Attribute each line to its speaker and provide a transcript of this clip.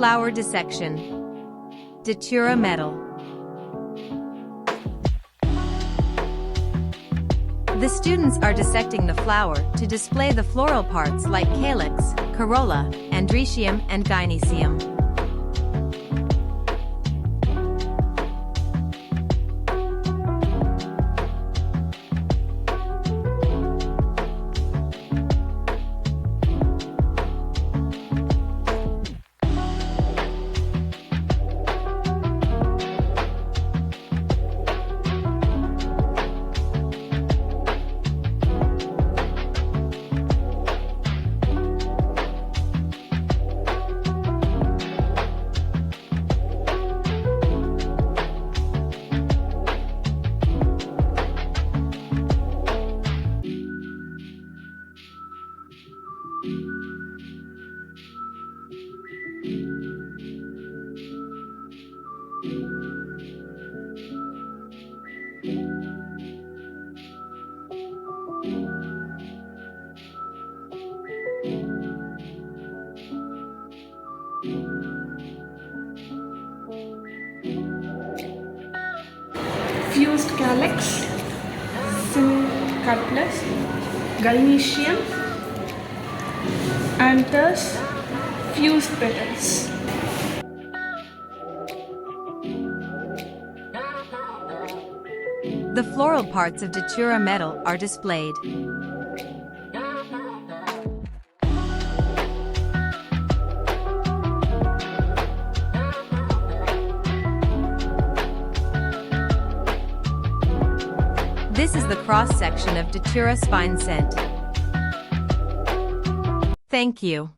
Speaker 1: Flower dissection. Datura metal. The students are dissecting the flower to display the floral parts like calyx, corolla, androecium and gynoecium.
Speaker 2: Fused calyx, cutlass, gynoecium, anthers, fused petals.
Speaker 1: The floral parts of Datura metal are displayed. This is the cross-section of Datura spine scent. Thank you.